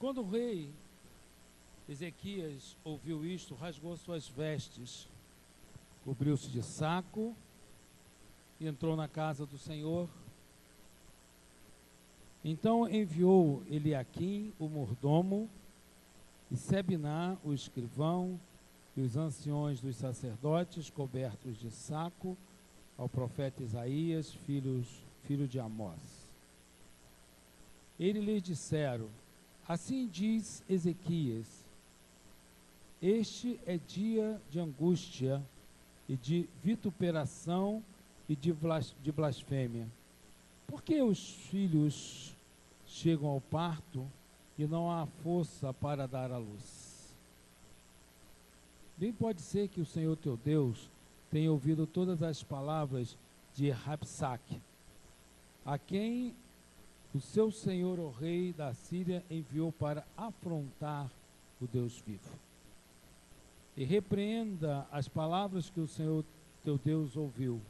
quando o rei Ezequias ouviu isto, rasgou suas vestes, cobriu-se de saco e entrou na casa do Senhor. Então enviou Eliaquim, o mordomo, e Sebná, o escrivão, e os anciões dos sacerdotes, cobertos de saco, ao profeta Isaías, filho de Amós. Eles lhes disseram: assim diz Ezequias, este é dia de angústia e de vituperação e de blasfêmia. Por que os filhos chegam ao parto e não há força para dar à luz? Bem pode ser que o Senhor teu Deus tenha ouvido todas as palavras de Rabsaque, a quem o seu senhor, o rei da Síria, enviou para afrontar o Deus vivo. E repreenda as palavras que o Senhor teu Deus ouviu.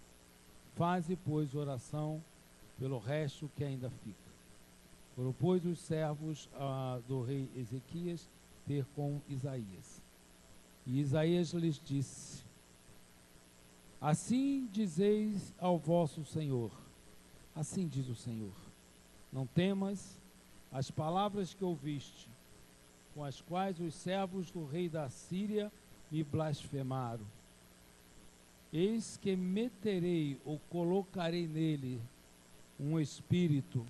Faze, pois, oração pelo resto que ainda fica. Foram, pois, os servos do rei Ezequias ter com Isaías. E Isaías lhes disse: assim dizeis ao vosso Senhor, assim diz o Senhor, não temas as palavras que ouviste, com as quais os servos do rei da Síria me blasfemaram. Eis que meterei ou colocarei nele um espírito,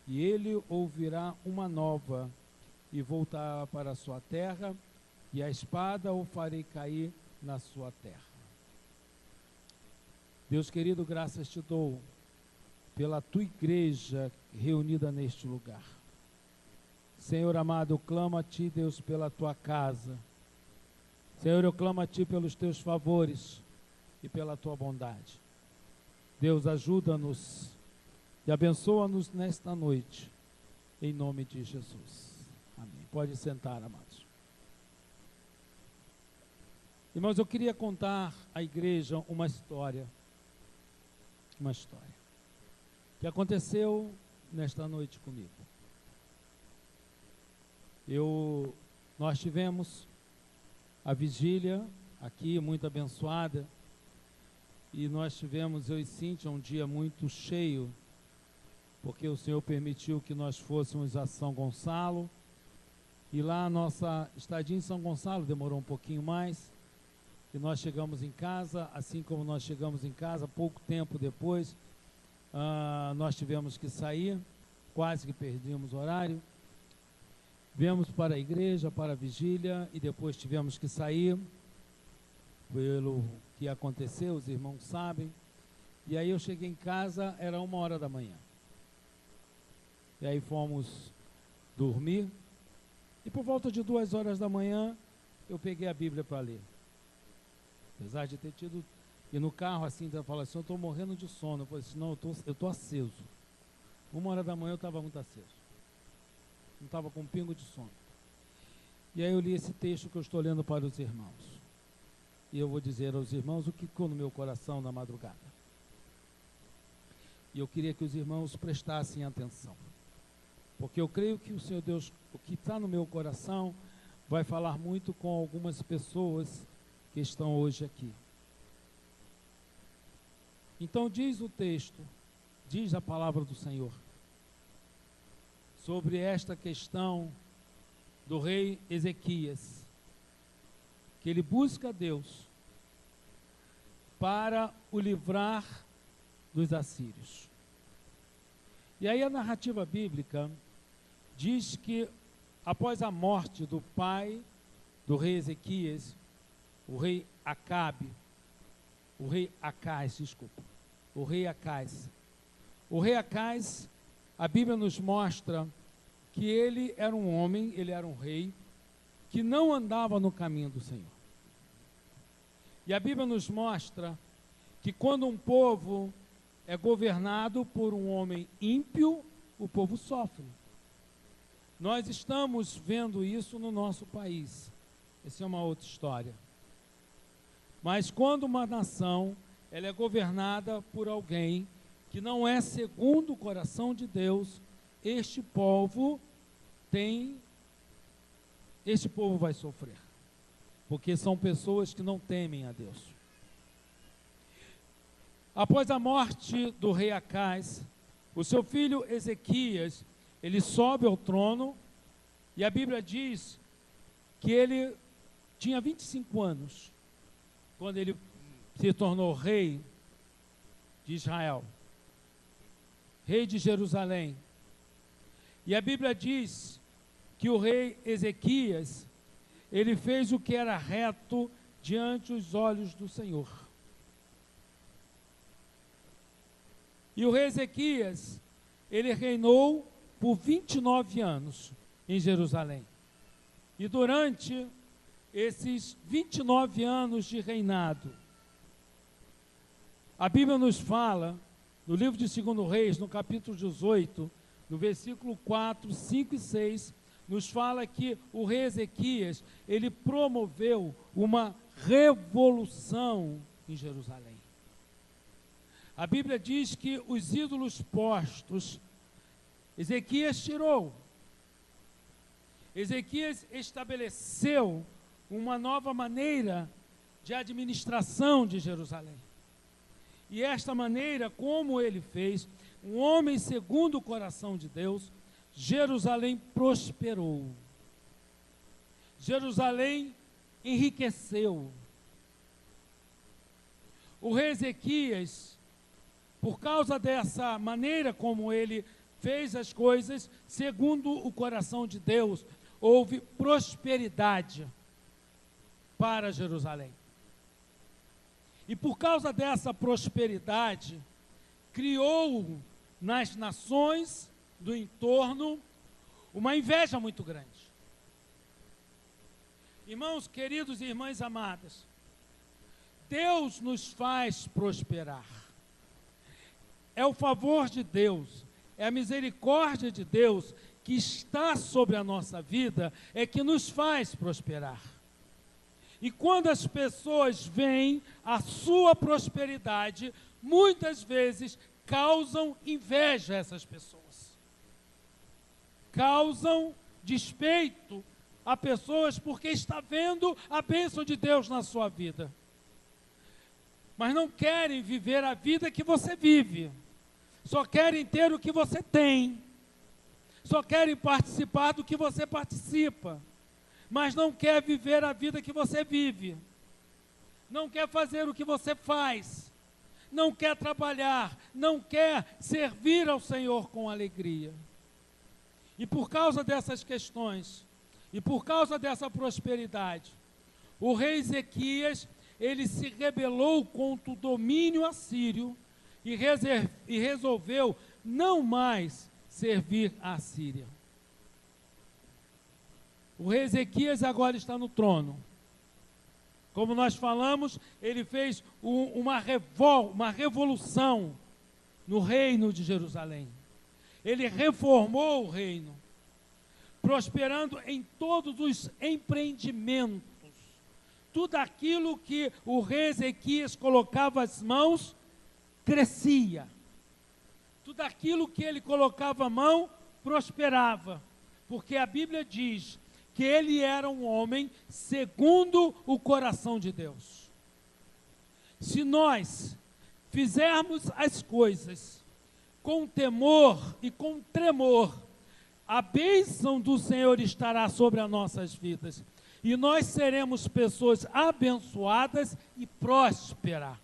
e ele ouvirá uma nova, e voltará para a sua terra, e a espada o farei cair na sua terra. Deus querido, graças te dou pela tua igreja reunida neste lugar. Senhor amado, eu clamo a ti, Deus, pela tua casa. Senhor, eu clamo a ti pelos teus favores e pela tua bondade. Deus, ajuda-nos e abençoa-nos nesta noite, em nome de Jesus. Amém. Pode sentar, amados. Irmãos, eu queria contar à igreja uma história que aconteceu nesta noite comigo. Nós tivemos a vigília aqui, muito abençoada, e nós tivemos, eu e Cíntia, um dia muito cheio, porque o Senhor permitiu que nós fôssemos a São Gonçalo, e lá a nossa estadia em São Gonçalo demorou um pouquinho mais, e nós chegamos em casa. Assim como nós chegamos em casa, pouco tempo depois, nós tivemos que sair, quase que perdemos o horário. Viemos para a igreja, para a vigília, e depois tivemos que sair, pelo que aconteceu, os irmãos sabem. E aí eu cheguei em casa, era 1h da manhã. E aí fomos dormir, e por volta de 2h da manhã, eu peguei a Bíblia para ler. Apesar de ter tido, e no carro assim, eu falei assim, eu estou morrendo de sono. Eu falei assim, não, eu estou aceso. 1h da manhã eu estava muito aceso. Não estava com um pingo de sono. E aí eu li esse texto que eu estou lendo para os irmãos. E eu vou dizer aos irmãos o que ficou no meu coração na madrugada. E eu queria que os irmãos prestassem atenção. Porque eu creio que o Senhor Deus, o que está no meu coração, vai falar muito com algumas pessoas que estão hoje aqui. Então diz o texto, diz a palavra do Senhor, sobre esta questão do rei Ezequias, que ele busca a Deus para o livrar dos assírios. E aí a narrativa bíblica diz que após a morte do pai do rei Ezequias, o rei Acais, o rei Acais, a Bíblia nos mostra que ele era um homem, ele era um rei, que não andava no caminho do Senhor. E a Bíblia nos mostra que quando um povo é governado por um homem ímpio, o povo sofre. Nós estamos vendo isso no nosso país. Essa é uma outra história. Mas quando uma nação ela é governada por alguém que não é segundo o coração de Deus, este povo este povo vai sofrer, porque são pessoas que não temem a Deus. Após a morte do rei Acás, o seu filho Ezequias, ele sobe ao trono, e a Bíblia diz que ele tinha 25 anos, quando ele se tornou rei de Israel, rei de Jerusalém. E a Bíblia diz que o rei Ezequias, ele fez o que era reto diante dos olhos do Senhor. E o rei Ezequias, ele reinou por 29 anos em Jerusalém. E durante esses 29 anos de reinado, a Bíblia nos fala, no livro de 2 Reis, no capítulo 18, no versículo 4, 5 e 6, nos fala que o rei Ezequias, ele promoveu uma revolução em Jerusalém. A Bíblia diz que os ídolos postos, Ezequias tirou. Ezequias estabeleceu uma nova maneira de administração de Jerusalém. E esta maneira, como ele fez, um homem segundo o coração de Deus, Jerusalém prosperou. Jerusalém enriqueceu. O rei Ezequias, por causa dessa maneira como ele fez as coisas, segundo o coração de Deus, houve prosperidade para Jerusalém. E por causa dessa prosperidade, criou nas nações do entorno uma inveja muito grande. Irmãos queridos e irmãs amadas, Deus nos faz prosperar. É o favor de Deus, é a misericórdia de Deus que está sobre a nossa vida, é que nos faz prosperar. E quando as pessoas veem a sua prosperidade, muitas vezes causam inveja a essas pessoas. Causam despeito a pessoas porque está vendo a bênção de Deus na sua vida. Mas não querem viver a vida que você vive. Só querem ter o que você tem. Só querem participar do que você participa. Mas não quer viver a vida que você vive. Não quer fazer o que você faz. Não quer trabalhar. Não quer servir ao Senhor com alegria. E por causa dessas questões, e por causa dessa prosperidade, o rei Ezequias, ele se rebelou contra o domínio assírio e resolveu não mais servir a Síria. O rei Ezequias agora está no trono. Como nós falamos, ele fez uma revolução no reino de Jerusalém. Ele reformou o reino, prosperando em todos os empreendimentos. Tudo aquilo que o rei Ezequias colocava as mãos, crescia. Tudo aquilo que ele colocava a mão, prosperava. Porque a Bíblia diz que ele era um homem segundo o coração de Deus. Se nós fizermos as coisas com temor e com tremor, a bênção do Senhor estará sobre as nossas vidas. E nós seremos pessoas abençoadas e prósperas.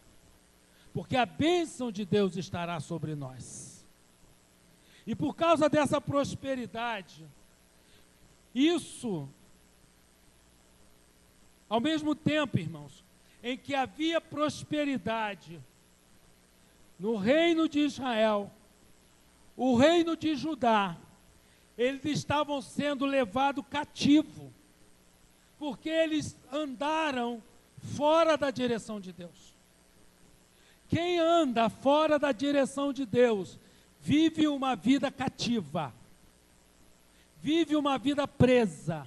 Porque a bênção de Deus estará sobre nós. E por causa dessa prosperidade, isso, ao mesmo tempo, irmãos, em que havia prosperidade no reino de Israel, o reino de Judá, eles estavam sendo levados cativo, porque eles andaram fora da direção de Deus. Quem anda fora da direção de Deus, vive uma vida cativa, vive uma vida presa.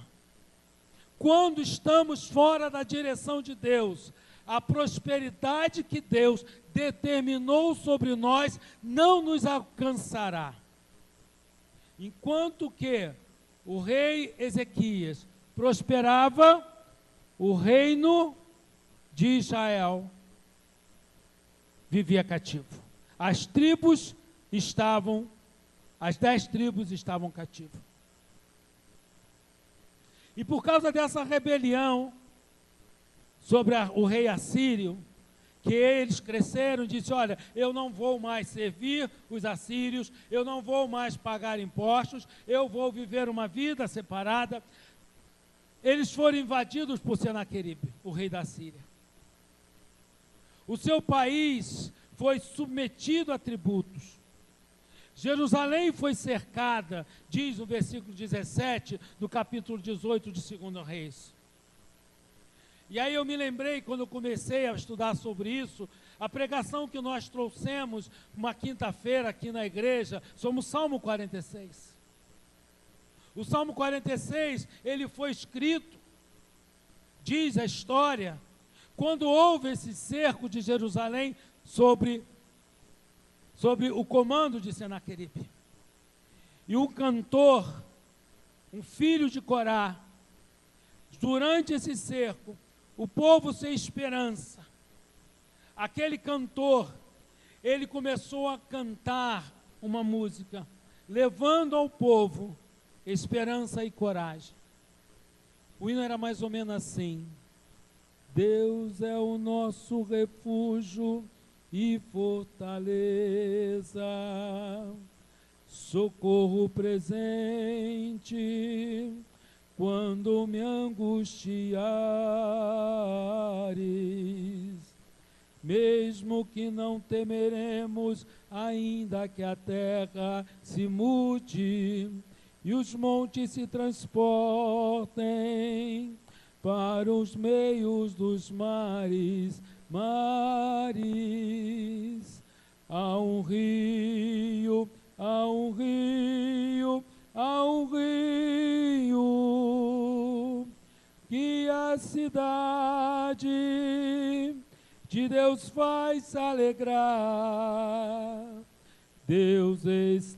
Quando estamos fora da direção de Deus, a prosperidade que Deus determinou sobre nós não nos alcançará. Enquanto que o rei Ezequias prosperava, o reino de Israel vivia cativo. As 10 tribos estavam cativas. E por causa dessa rebelião sobre o rei assírio, que eles cresceram e disse: olha, eu não vou mais servir os assírios, eu não vou mais pagar impostos, eu vou viver uma vida separada. Eles foram invadidos por Senaqueribe, o rei da Síria. O seu país foi submetido a tributos. Jerusalém foi cercada, diz o versículo 17 do capítulo 18 de 2 Reis. E aí eu me lembrei, quando eu comecei a estudar sobre isso, a pregação que nós trouxemos uma quinta-feira aqui na igreja, sobre o Salmo 46. O Salmo 46, ele foi escrito, diz a história, quando houve esse cerco de Jerusalém sobre o comando de Senaqueribe. E um cantor, um filho de Corá, durante esse cerco, o povo sem esperança, aquele cantor, ele começou a cantar uma música, levando ao povo esperança e coragem. O hino era mais ou menos assim: Deus é o nosso refúgio e fortaleza, socorro presente quando me angustiares, mesmo que não temeremos, ainda que a terra se mude e os montes se transportem para os meios dos mares. Há um rio, há um rio, há um rio, que a cidade de Deus faz alegrar. Deus está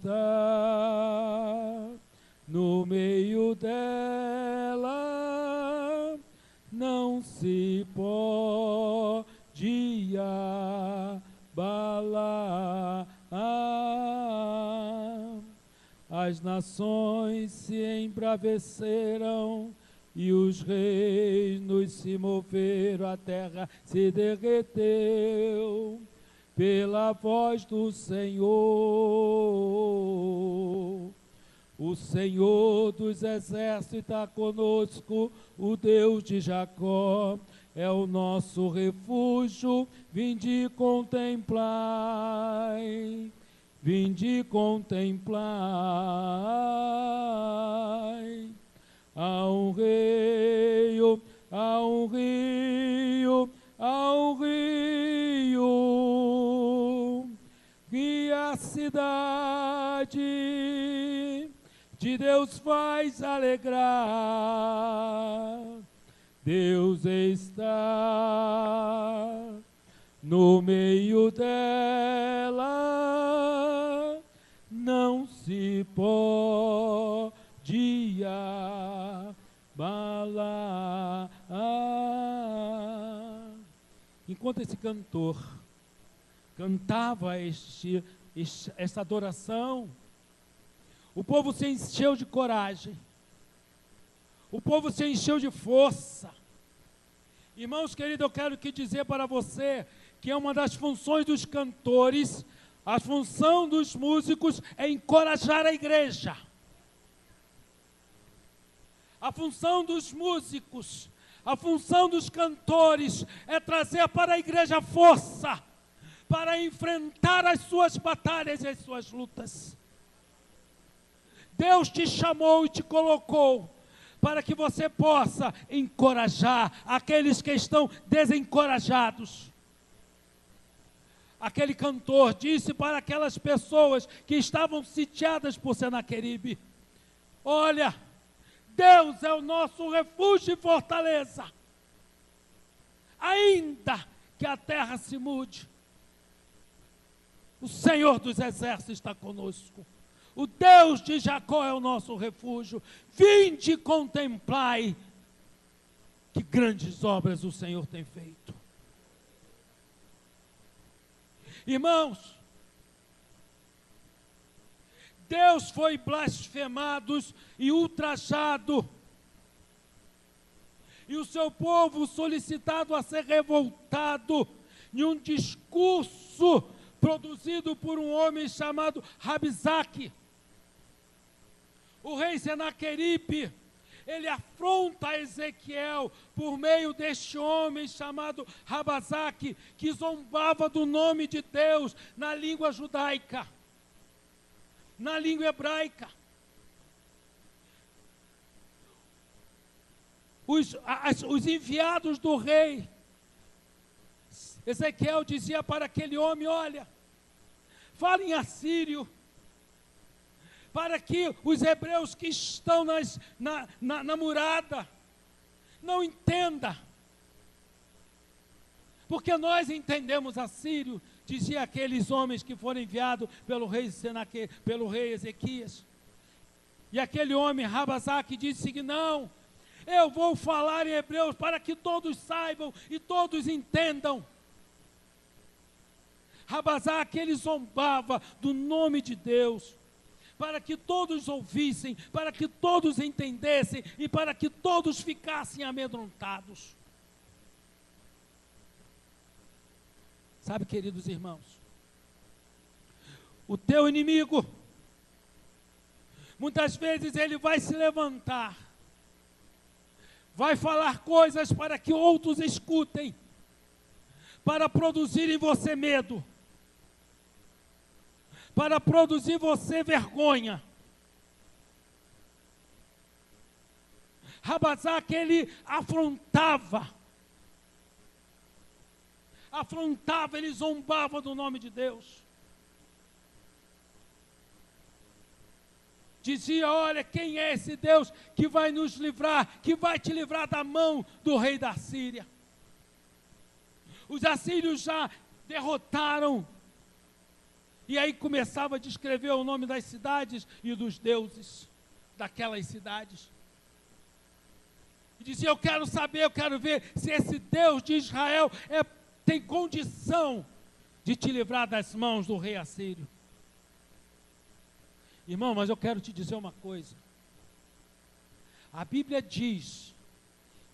no meio dela, não se pode abalar. As nações se embraveceram e os reinos se moveram, a terra se derreteu pela voz do Senhor. O Senhor dos exércitos está conosco, o Deus de Jacó é o nosso refúgio. Vinde contemplai, vinde contemplai. Há um rio, há um rio, há um rio, que a cidade de Deus faz alegrar. Deus está no meio dela, não se pode abalar. Enquanto esse cantor cantava esta adoração, o povo se encheu de coragem, o povo se encheu de força. Irmãos queridos, eu quero dizer para você que é uma das funções dos cantores, a função dos músicos é encorajar a igreja. A função dos músicos, a função dos cantores é trazer para a igreja força, para enfrentar as suas batalhas e as suas lutas. Deus te chamou e te colocou para que você possa encorajar aqueles que estão desencorajados. Aquele cantor disse para aquelas pessoas que estavam sitiadas por Senaqueribe: olha, Deus é o nosso refúgio e fortaleza, ainda que a terra se mude, o Senhor dos exércitos está conosco. O Deus de Jacó é o nosso refúgio. Vinde e contemplai que grandes obras o Senhor tem feito. Irmãos, Deus foi blasfemado e ultrajado, e o seu povo solicitado a ser revoltado em um discurso produzido por um homem chamado Rabizaque. O rei Senaqueribe, ele afronta Ezequiel por meio deste homem chamado Rabazaque, que zombava do nome de Deus na língua judaica, na língua hebraica. Os enviados do rei, Ezequiel dizia para aquele homem: olha, fala em assírio, para que os hebreus que estão na murada não entendam, porque nós entendemos assírio, dizia aqueles homens que foram enviados pelo rei pelo rei Ezequias. E aquele homem, Rabazaque, disse que não, eu vou falar em hebreus para que todos saibam e todos entendam. Rabazaque, ele zombava do nome de Deus, para que todos ouvissem, para que todos entendessem e para que todos ficassem amedrontados. Sabe, queridos irmãos, o teu inimigo, muitas vezes ele vai se levantar, vai falar coisas para que outros escutem, para produzir em você medo, para produzir em você vergonha. Rabazaque, ele afrontava, ele zombava do nome de Deus. Dizia: olha, quem é esse Deus que vai nos livrar, que vai te livrar da mão do rei da Síria? Os assírios já derrotaram. E aí começava a descrever o nome das cidades e dos deuses daquelas cidades. E dizia: eu quero saber, eu quero ver se esse Deus de Israel tem condição de te livrar das mãos do rei assírio. Irmão, mas eu quero te dizer uma coisa. A Bíblia diz,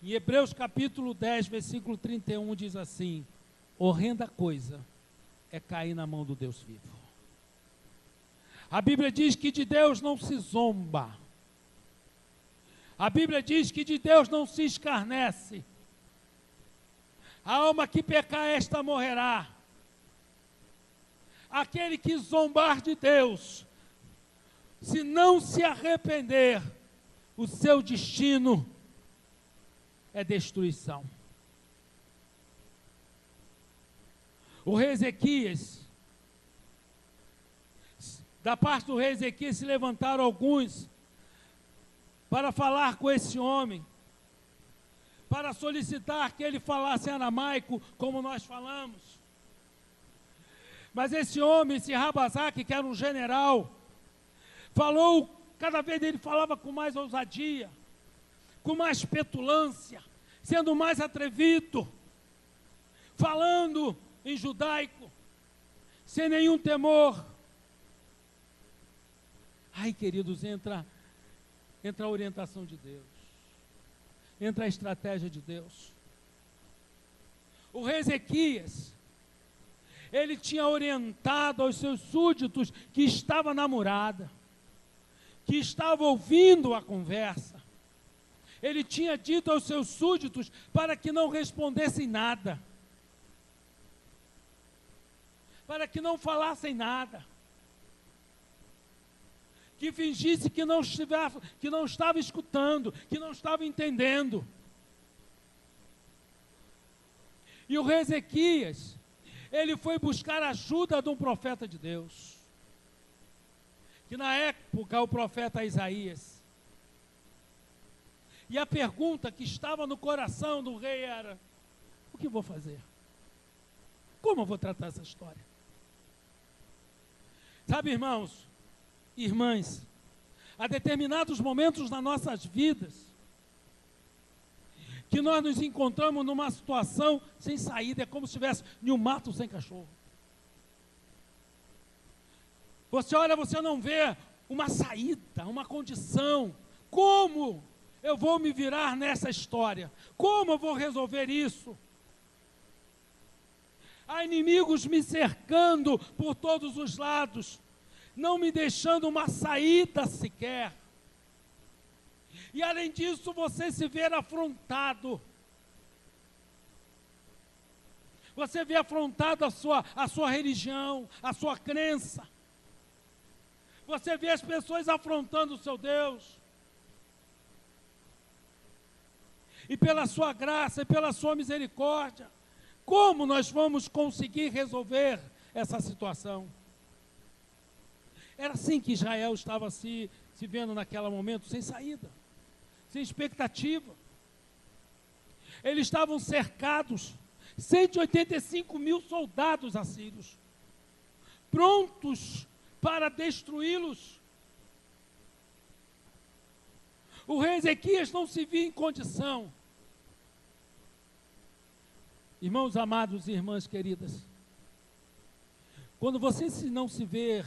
em Hebreus capítulo 10, versículo 31, diz assim: horrenda coisa é cair na mão do Deus vivo. A Bíblia diz que de Deus não se zomba. A Bíblia diz que de Deus não se escarnece. A alma que pecar, esta morrerá. Aquele que zombar de Deus, se não se arrepender, o seu destino é destruição. O rei Ezequias, da parte do rei Ezequias, se levantaram alguns para falar com esse homem, para solicitar que ele falasse aramaico, como nós falamos. Mas esse homem, esse Rabazaque, que era um general, falou, cada vez ele falava com mais ousadia, com mais petulância, sendo mais atrevido, falando em judaico, sem nenhum temor. Ai, queridos, entra a orientação de Deus, entra a estratégia de Deus. O rei Ezequias, ele tinha orientado aos seus súditos que estavam na murada, que estavam ouvindo a conversa. Ele tinha dito aos seus súditos para que não respondessem nada, para que não falassem nada, que fingisse que não estava escutando, que não estava entendendo. E o rei Ezequias, ele foi buscar a ajuda de um profeta de Deus, que na época o profeta Isaías. E a pergunta que estava no coração do rei era: o que vou fazer? Como eu vou tratar essa história? Sabe, irmãos, irmãs, há determinados momentos nas nossas vidas que nós nos encontramos numa situação sem saída, é como se estivesse em um mato sem cachorro. Você olha, você não vê uma saída, uma condição. Como eu vou me virar nessa história? Como eu vou resolver isso? Há inimigos me cercando por todos os lados, não me deixando uma saída sequer. E além disso, você se vê afrontado. Você vê afrontado a sua religião, a sua crença. Você vê as pessoas afrontando o seu Deus. E pela sua graça e pela sua misericórdia, como nós vamos conseguir resolver essa situação? Era assim que Israel estava se vendo naquele momento, sem saída, sem expectativa. Eles estavam cercados, 185 mil soldados assírios, prontos para destruí-los. O rei Ezequias não se via em condição. Irmãos amados e irmãs queridas, quando você não se ver,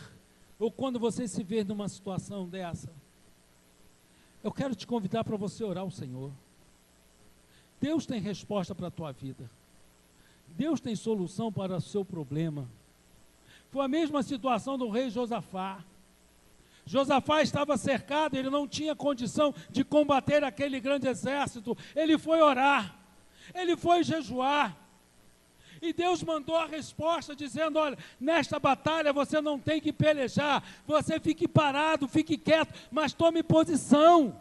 ou quando você se ver numa situação dessa, eu quero te convidar para você orar ao Senhor. Deus tem resposta para a tua vida. Deus tem solução para o seu problema. Foi a mesma situação do rei Josafá. Josafá estava cercado, ele não tinha condição de combater aquele grande exército. Ele foi orar, ele foi jejuar. E Deus mandou a resposta dizendo: olha, nesta batalha você não tem que pelejar, você fique parado, fique quieto, mas tome posição.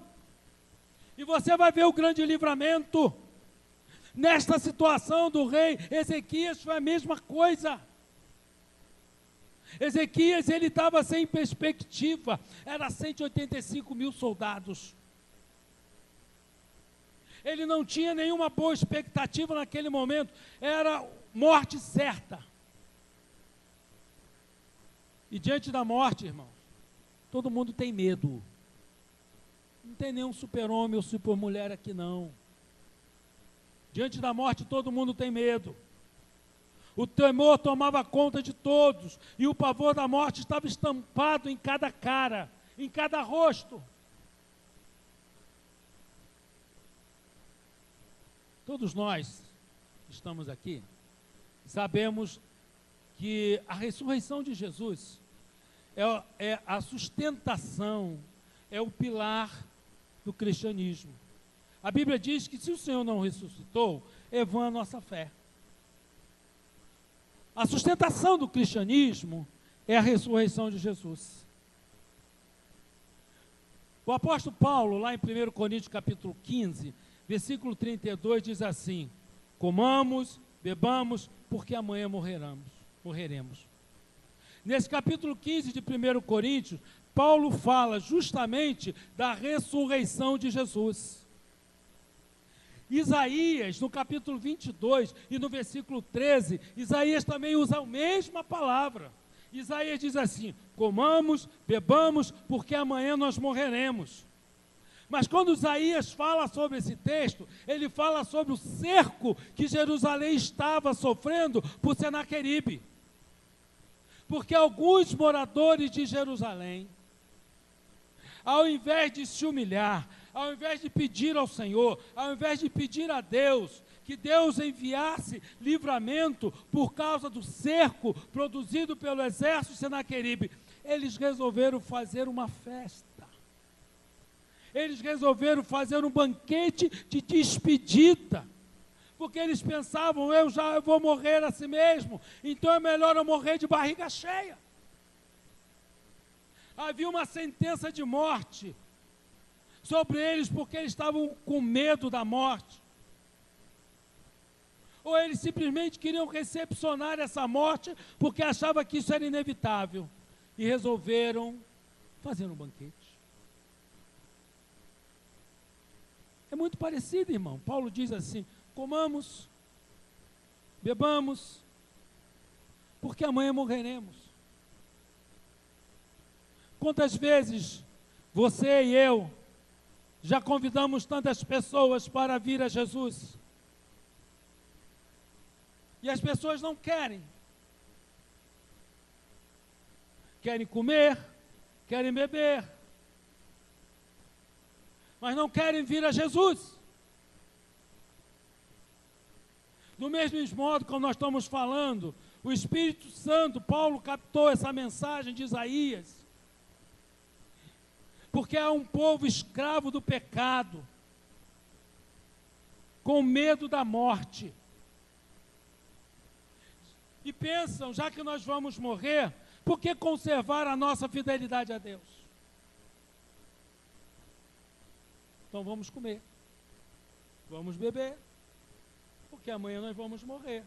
E você vai ver o grande livramento. Nesta situação do rei Ezequias foi a mesma coisa. Ezequias, ele estava sem perspectiva, era 185 mil soldados. Ele não tinha nenhuma boa expectativa naquele momento, era morte certa. E diante da morte, irmãos, todo mundo tem medo. Não tem nenhum super-homem ou super-mulher aqui não. Diante da morte todo mundo tem medo. O temor tomava conta de todos, e o pavor da morte estava estampado em cada cara, em cada rosto. Todos nós que estamos aqui sabemos que a ressurreição de Jesus é a sustentação, é o pilar do cristianismo. A Bíblia diz que se o Senhor não ressuscitou, é vã a nossa fé. A sustentação do cristianismo é a ressurreição de Jesus. O apóstolo Paulo, lá em 1 Coríntios capítulo 15, versículo 32, diz assim: comamos, bebamos, porque amanhã morreremos. Nesse capítulo 15 de 1 Coríntios, Paulo fala justamente da ressurreição de Jesus. Isaías, no capítulo 22 e no versículo 13, Isaías também usa a mesma palavra. Isaías diz assim: comamos, bebamos, porque amanhã nós morreremos. Mas quando Isaías fala sobre esse texto, ele fala sobre o cerco que Jerusalém estava sofrendo por Senaqueribe. Porque alguns moradores de Jerusalém, ao invés de se humilhar, ao invés de pedir ao Senhor, ao invés de pedir a Deus, que Deus enviasse livramento por causa do cerco produzido pelo exército de Senaqueribe, eles resolveram fazer uma festa. Eles resolveram fazer um banquete de despedida, porque eles pensavam: eu vou morrer assim mesmo, então é melhor eu morrer de barriga cheia. Havia uma sentença de morte sobre eles, porque eles estavam com medo da morte. Ou eles simplesmente queriam recepcionar essa morte, porque achavam que isso era inevitável, e resolveram fazer um banquete. É muito parecido, irmão. Paulo diz assim: comamos, bebamos, porque amanhã morreremos. quantas vezes você e eu já convidamos tantas pessoas para vir a Jesus? E as pessoas não querem. Querem comer, querem beber, mas não querem vir a Jesus. Do mesmo modo, como nós estamos falando, o Espírito Santo, Paulo captou essa mensagem de Isaías, porque há um povo escravo do pecado, com medo da morte, e pensam, já que nós vamos morrer, por que conservar a nossa fidelidade a Deus? Então vamos comer, vamos beber, porque amanhã nós vamos morrer.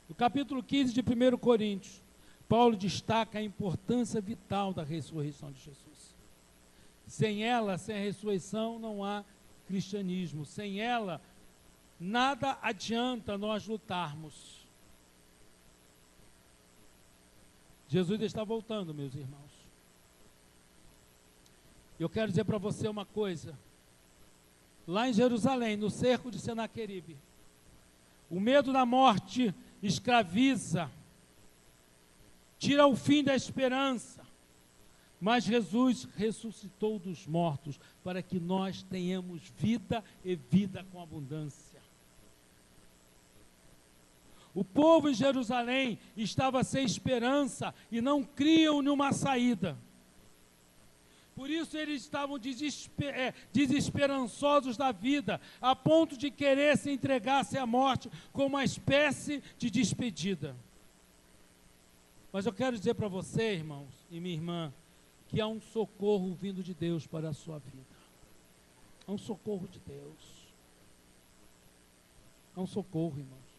No capítulo 15 de 1 Coríntios, Paulo destaca a importância vital da ressurreição de Jesus. Sem ela, sem a ressurreição, não há cristianismo. Sem ela, nada adianta nós lutarmos. Jesus está voltando, meus irmãos. Eu quero dizer para você uma coisa. Lá em Jerusalém, no cerco de Senaqueribe, o medo da morte escraviza, tira o fim da esperança, mas Jesus ressuscitou dos mortos para que nós tenhamos vida e vida com abundância. O povo em Jerusalém estava sem esperança e não criam numa saída. Por isso eles estavam desesperançosos da vida, a ponto de querer se entregar-se à morte como uma espécie de despedida. Mas eu quero dizer para você, irmãos e minha irmã, que há um socorro vindo de Deus para a sua vida. Há um socorro de Deus. Há um socorro, irmãos.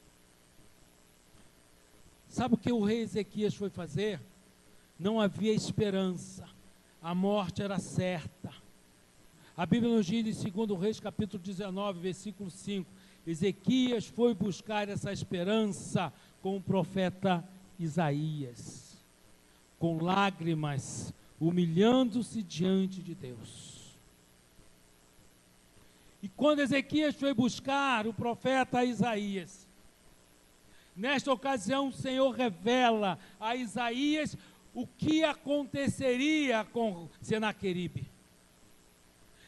Sabe o que o rei Ezequias foi fazer? Não havia esperança. A morte era certa. A Bíblia nos diz em 2 Reis, capítulo 19, versículo 5, Ezequias foi buscar essa esperança com o profeta Isaías, com lágrimas, humilhando-se diante de Deus. E quando Ezequias foi buscar o profeta Isaías, nesta ocasião o Senhor revela a Isaías o que aconteceria com Senaqueribe.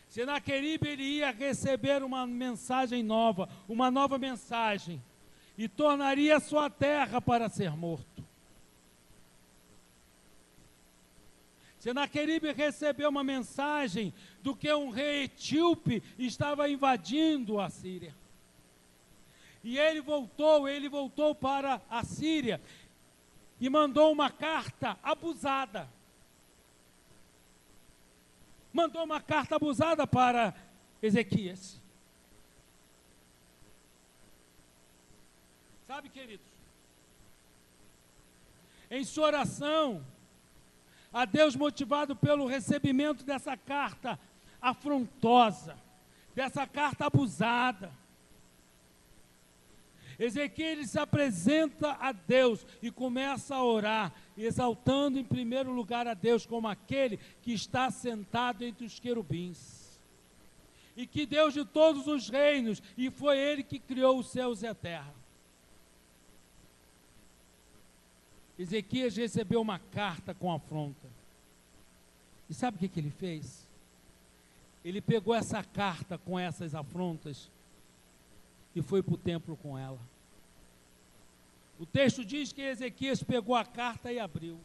Senaqueribe ele ia receber uma mensagem nova, uma nova mensagem, e tornaria sua terra para ser morto. Senaqueribe recebeu uma mensagem do que um rei etíope estava invadindo a Síria. E ele voltou para a Síria e mandou uma carta abusada. Mandou uma carta abusada para Ezequias. Sabe, queridos, em sua oração a Deus, motivado pelo recebimento dessa carta afrontosa, dessa carta abusada, Ezequias se apresenta a Deus e começa a orar, exaltando em primeiro lugar a Deus como aquele que está sentado entre os querubins, e que Deus de todos os reinos, e foi Ele que criou os céus e a terra. Ezequias recebeu uma carta com afronta, e sabe o que ele fez? Ele pegou essa carta com essas afrontas e foi para o templo com ela. O texto diz que Ezequias pegou a carta e abriu.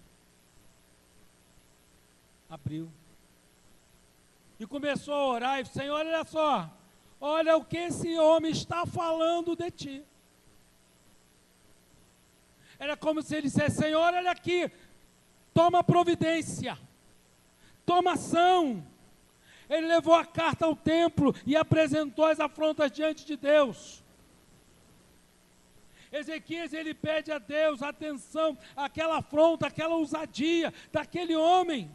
E começou a orar e disse: Senhor, olha só, olha o que esse homem está falando de ti. Era como se ele dissesse: Senhor, olha aqui, toma providência, toma ação. Ele levou a carta ao templo e apresentou as afrontas diante de Deus. Ezequias, ele pede a Deus atenção àquela afronta, àquela ousadia daquele homem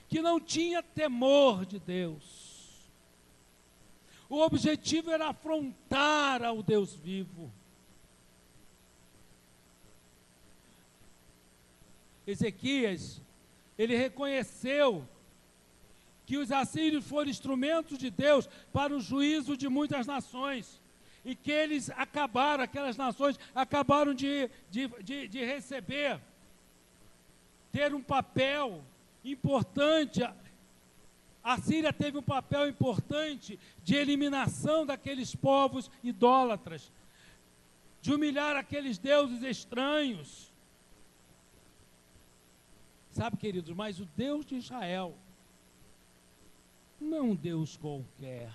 que não tinha temor de Deus. O objetivo era afrontar ao Deus vivo. Ezequias, ele reconheceu que os assírios foram instrumentos de Deus para o juízo de muitas nações, e que eles acabaram, aquelas nações acabaram de receber, ter um papel importante. A Síria teve um papel importante de eliminação daqueles povos idólatras, de humilhar aqueles deuses estranhos. Sabe, queridos, mas o Deus de Israel não é um Deus qualquer.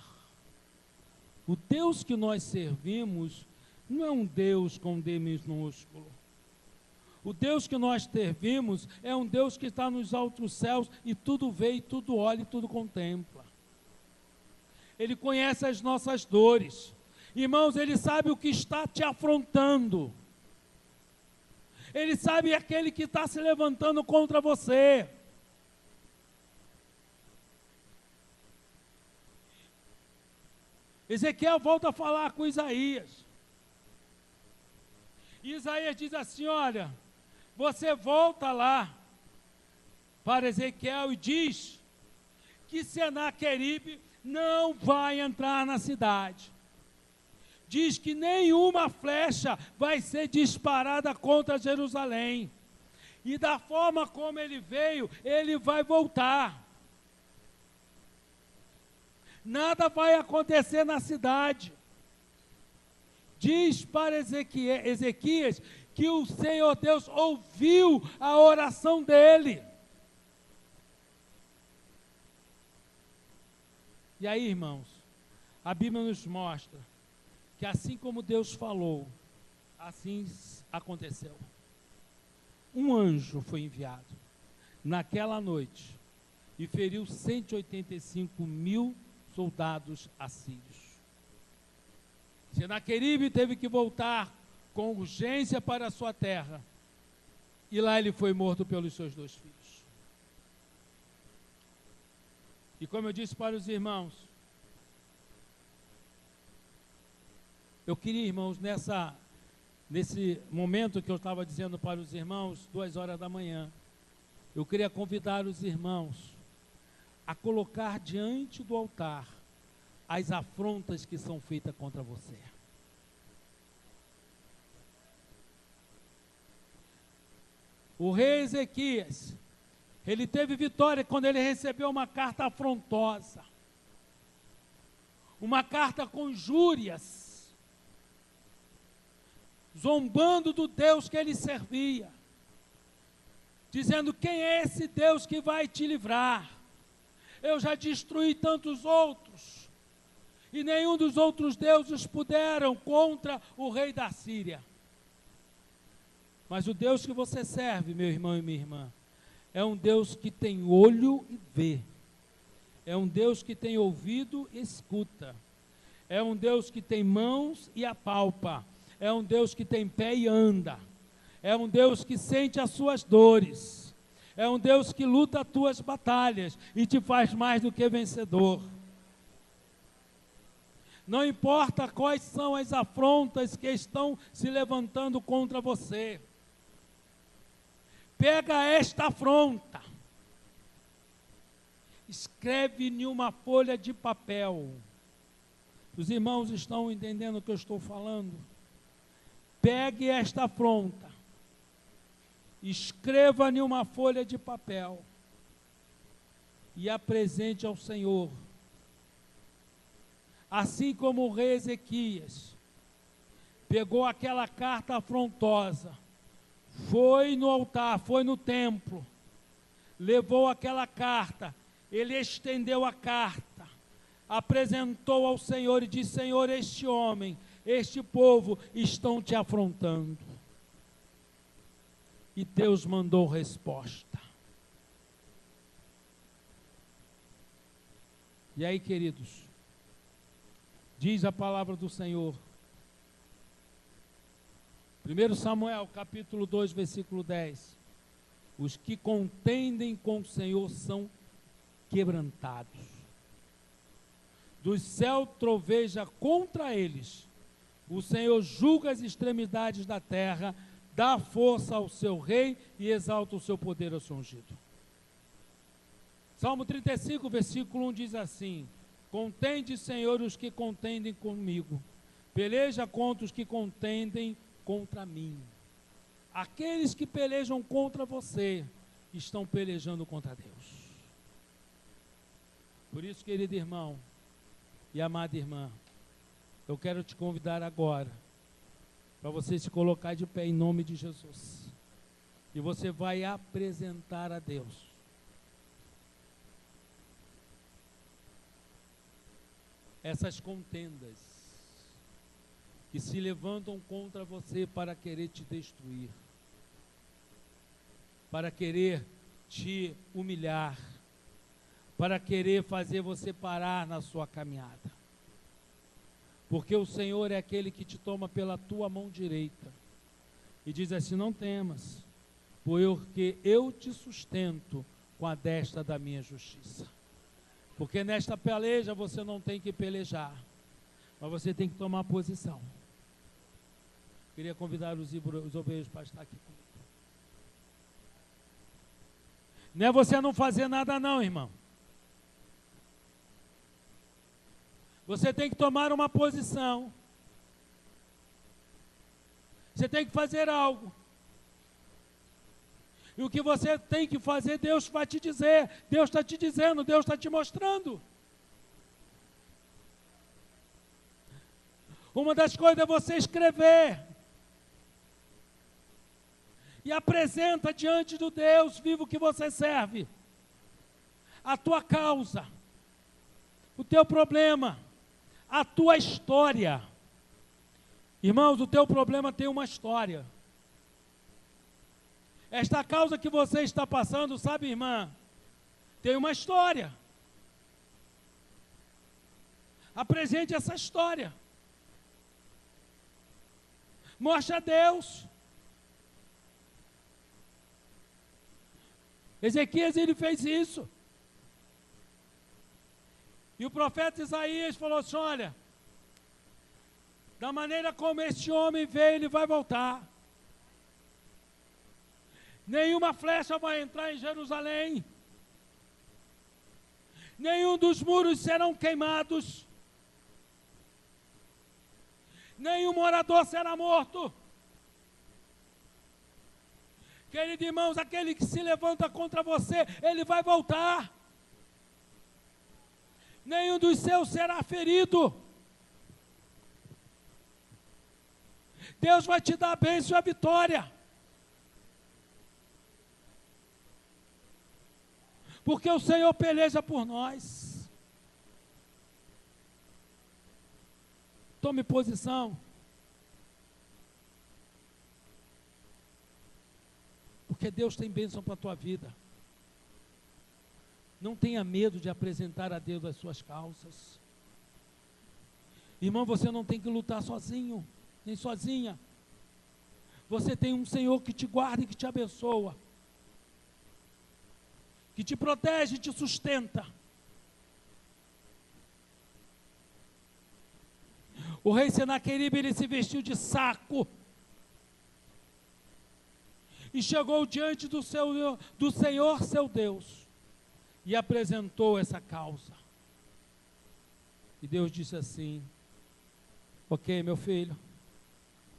O Deus que nós servimos não é um Deus com D minúsculo. O Deus que nós servimos é um Deus que está nos altos céus e tudo vê, e tudo olha e tudo contempla. Ele conhece as nossas dores. Irmãos, Ele sabe o que está te afrontando. Ele sabe aquele que está se levantando contra você. Ezequiel volta a falar com Isaías. E Isaías diz assim: olha, você volta lá para Ezequiel e diz que Senaqueribe não vai entrar na cidade. Diz que nenhuma flecha vai ser disparada contra Jerusalém. E da forma como ele veio, ele vai voltar. Nada vai acontecer na cidade. Diz para Ezequias que o Senhor Deus ouviu a oração dele. E aí, irmãos, a Bíblia nos mostra que assim como Deus falou, assim aconteceu. Um anjo foi enviado naquela noite e feriu 185.000 soldados assírios. Senaqueribe teve que voltar com urgência para a sua terra, e lá ele foi morto pelos seus 2 filhos. E como eu disse para os irmãos, eu queria, irmãos, nesse momento que eu estava dizendo para os irmãos, 2 horas da manhã, eu queria convidar os irmãos a colocar diante do altar as afrontas que são feitas contra você. O rei Ezequias, ele teve vitória quando ele recebeu uma carta afrontosa, uma carta com injúrias, zombando do Deus que ele servia, dizendo: quem é esse Deus que vai te livrar? Eu já destruí tantos outros, e nenhum dos outros deuses puderam contra o rei da Síria. Mas o Deus que você serve, meu irmão e minha irmã, é um Deus que tem olho e vê, é um Deus que tem ouvido e escuta, é um Deus que tem mãos e apalpa, é um Deus que tem pé e anda, é um Deus que sente as suas dores, é um Deus que luta as tuas batalhas e te faz mais do que vencedor. Não importa quais são as afrontas que estão se levantando contra você, pega esta afronta, escreve em uma folha de papel. Os irmãos estão entendendo o que eu estou falando? Pegue esta afronta, escreva em uma folha de papel e apresente ao Senhor. Assim como o rei Ezequias pegou aquela carta afrontosa, foi no altar, foi no templo, levou aquela carta, ele estendeu a carta, apresentou ao Senhor e disse: Senhor, este homem, este povo estão te afrontando. E Deus mandou resposta. E aí, queridos, diz a palavra do Senhor, 1 Samuel, capítulo 2, versículo 10. Os que contendem com o Senhor são quebrantados. Do céu troveja contra eles. O Senhor julga as extremidades da terra. dá força ao seu rei e exalta o seu poder ao seu ungido. Salmo 35, versículo 1 diz assim: contende, Senhor, os que contendem comigo, peleja contra os que contendem contra mim. Aqueles que pelejam contra você, estão pelejando contra Deus. Por isso, querido irmão e amada irmã, eu quero te convidar agora, para você se colocar de pé em nome de Jesus. E você vai apresentar a Deus essas contendas que se levantam contra você para querer te destruir, para querer te humilhar, para querer fazer você parar na sua caminhada. Porque o Senhor é aquele que te toma pela tua mão direita e diz assim: não temas, porque eu te sustento com a destra da minha justiça. Porque nesta peleja você não tem que pelejar, mas você tem que tomar posição. Queria convidar os obreiros para estar aqui comigo. Não é você não fazer nada não, irmão. Você tem que tomar uma posição. Você tem que fazer algo. E o que você tem que fazer, Deus vai te dizer. Deus está te dizendo, Deus está te mostrando. Uma das coisas é você escrever. E apresenta diante do Deus vivo que você serve a tua causa, o teu problema, a tua história. Irmãos, o teu problema tem uma história. Esta causa que você está passando, sabe, irmã, tem uma história. Apresente essa história. Mostre a Deus. Ezequias, ele fez isso. E o profeta Isaías falou assim: olha, da maneira como este homem veio, ele vai voltar. Nenhuma flecha vai entrar em Jerusalém. Nenhum dos muros serão queimados. Nenhum morador será morto. Queridos irmãos, aquele que se levanta contra você, ele vai voltar. Nenhum dos seus será ferido. Deus vai te dar a bênção e a vitória. Porque o Senhor peleja por nós. Tome posição. Porque Deus tem bênção para a tua vida. Não tenha medo de apresentar a Deus as suas causas. Irmão, você não tem que lutar sozinho, nem sozinha. Você tem um Senhor que te guarda e que te abençoa, que te protege e te sustenta. O rei Senaqueribe, ele se vestiu de saco e chegou diante do Senhor seu Deus e apresentou essa causa. E Deus disse assim: ok, meu filho,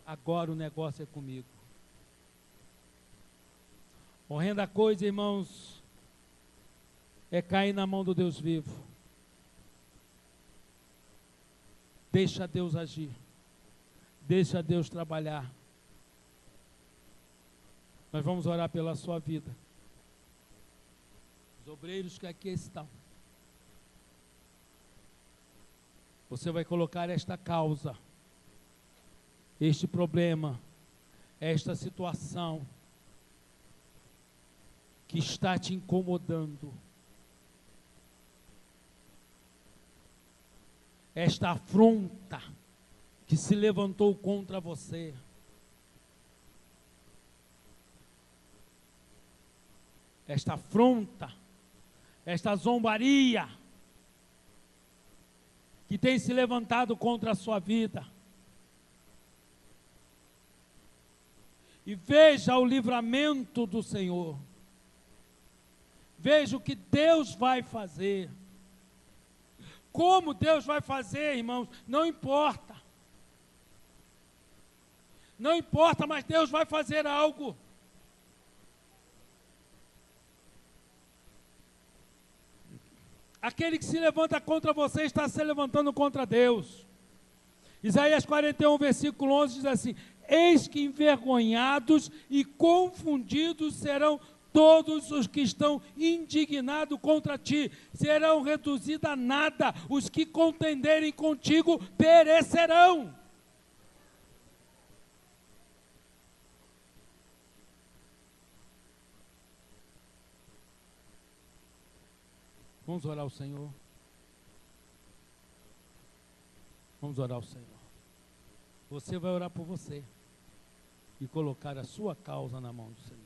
agora o negócio é comigo. Horrenda coisa, irmãos, é cair na mão do Deus vivo. Deixa Deus agir. Deixa Deus trabalhar. Nós vamos orar pela sua vida. Os obreiros que aqui estão. Você vai colocar esta causa, este problema, esta situação que está te incomodando, esta afronta que se levantou contra você. Esta afronta, esta zombaria que tem se levantado contra a sua vida. e veja o livramento do Senhor. Veja o que Deus vai fazer. Como Deus vai fazer, irmãos, não importa. Não importa, mas Deus vai fazer algo. Aquele que se levanta contra você está se levantando contra Deus. Isaías 41, versículo 11 diz assim: eis que envergonhados e confundidos serão todos os que estão indignados contra ti, serão reduzidos a nada, os que contenderem contigo perecerão. Vamos orar ao Senhor. Vamos orar ao Senhor. Você vai orar por você e colocar a sua causa na mão do Senhor.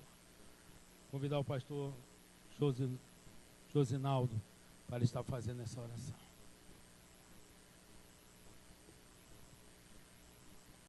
Convidar o pastor Josinaldo para estar fazendo essa oração.